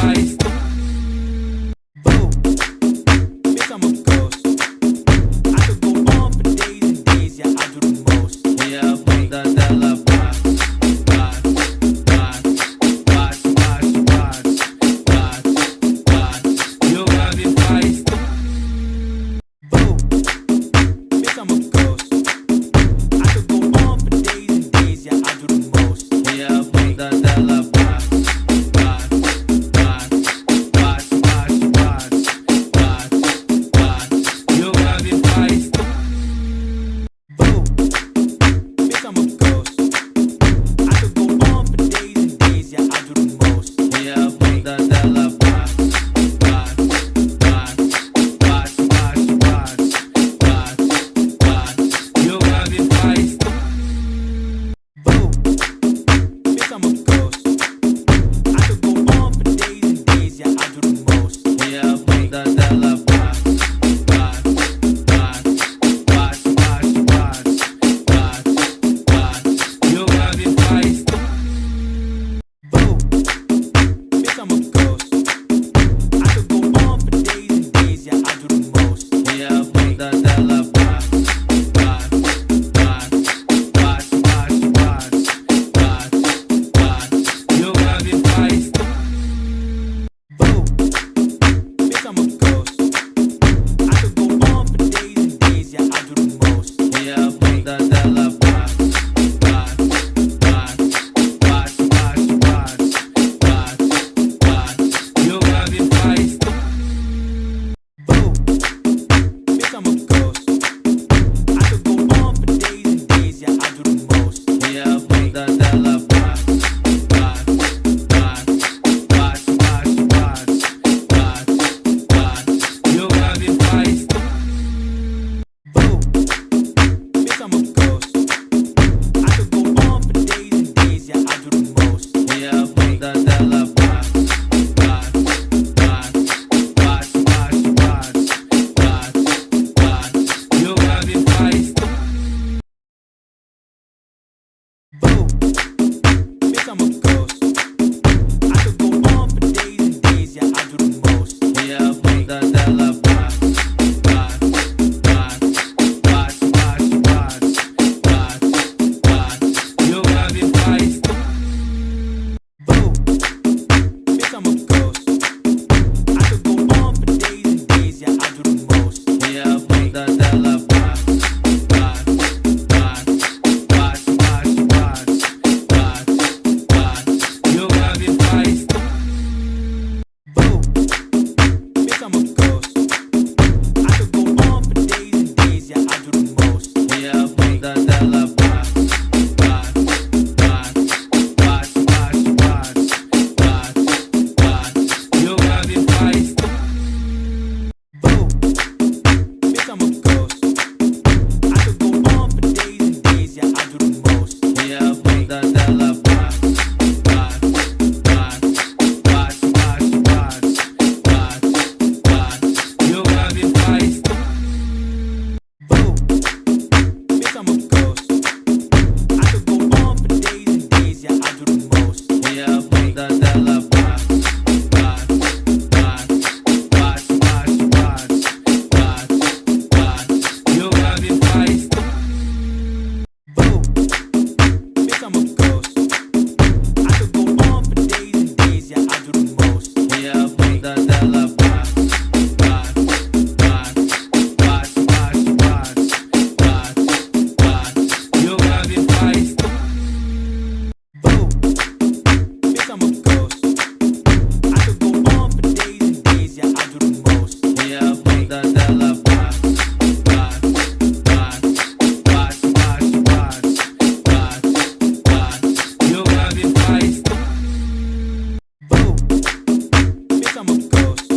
faz. Boo, bitch, I'm a ghost. I could go on for days and days, yeah, I do the most. E a bunda dela bate, bate, bate, bate, bate, bate, bate, bate. E o grave faz. Boo, bitch, I'm a ghost. I could go on for days and days, yeah, I do the most. E a bunda dela bate, bate, bate, bate, bate, bate, bate, bate. E o grave faz. Boo, bitch, I'm a ghost. I could go on for days and days, yeah, I do the most. E a bunda dela bate, bate, bate, bate, bate, bate, bate, bate. E o grave faz. Boo, bitch, I'm a ghost. I could go on for days and days, yeah, I do the most. E a bunda dela bate, bate, bate, bate, bate, bate, bate, bate. E o grave faz. Boo, bitch, I'm a ghost. I could go on for days and days, yeah, I do the most. E a bunda dela bate, bate, bate, bate, bate, bate, bate, bate. E o grave faz. Boo, bitch, I'm a ghost. I could go on for days and days, yeah, I do the most. E a bunda dela bate, bate, bate, bate, bate, bate, bate, bate. E o grave faz. Boo, bitch, I'm a ghost. I could go on for days and days, yeah, I do the most. E a bunda dela bate, bate, bate, bate, bate, bate, bate, bate. E o grave faz. Boo, bitch, I'm a ghost. I could go on for days and days, yeah, I do the most. E a bunda dela bate, bate, bate, bate, bate, bate, bate, bate. E o grave faz. Boo, bitch, I'm a ghost. I could go on for days and days, yeah, I do the most. E a bunda dela bate, bate, bate, bate, bate, bate, bate, bate. E o grave faz. Boo, bitch, I'm a ghost. I could go on for days and days, yeah, I do the most. E a bunda dela bate, bate, bate, bate, bate, bate, bate, bate. E o grave faz. Boo, bitch, I'm a ghost. I could go on for days and days, yeah, I do the most. E a bunda dela bate, bate, bate, bate, bate, bate, bate, bate. E o grave faz. Boo, bitch, I'm a ghost. I could go on for days and days, yeah, I do the most. E a bunda dela bate, bate, bate, bate, bate, bate, bate, bate. E o grave faz. Boo, bitch, I'm a ghost. I could go on for days and days, yeah, I do the most. E a bunda dela bate, bate, bate, bate, bate, bate, bate, bate. E o grave faz. Boo, bitch, I'm a ghost. I could go on for days and days, yeah, I do the most. E a bunda dela bate, bate, bate, bate, bate, bate, bate, bate. E o grave faz. Boo, bitch, I'm a ghost. I could go on for days and days, yeah, I do the most. E a bunda dela bate, bate, bate, bate, bate, bate, bate, bate. E o grave faz. Boo, bitch, I'm a ghost.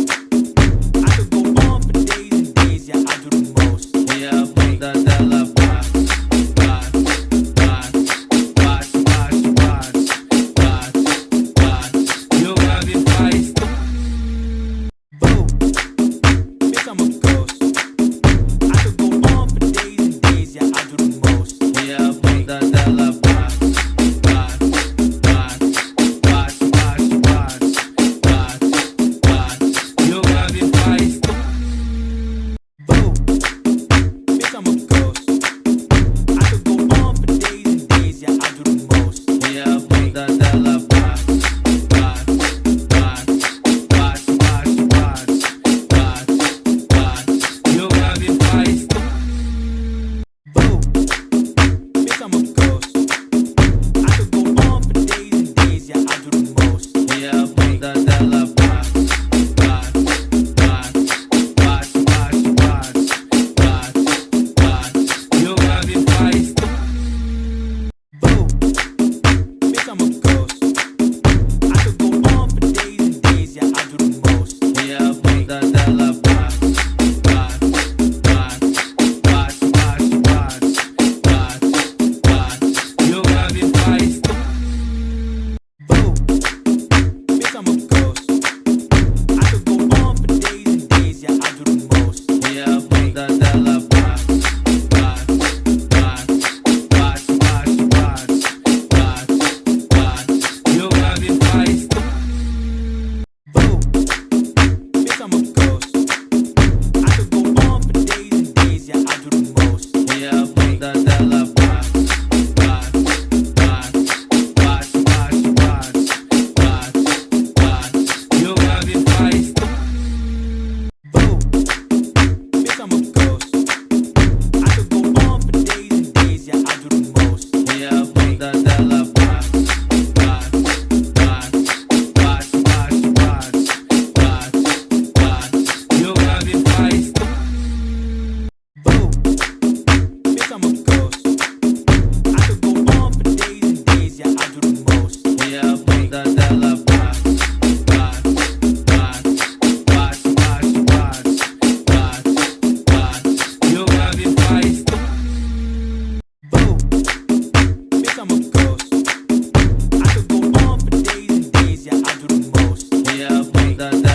bunda dela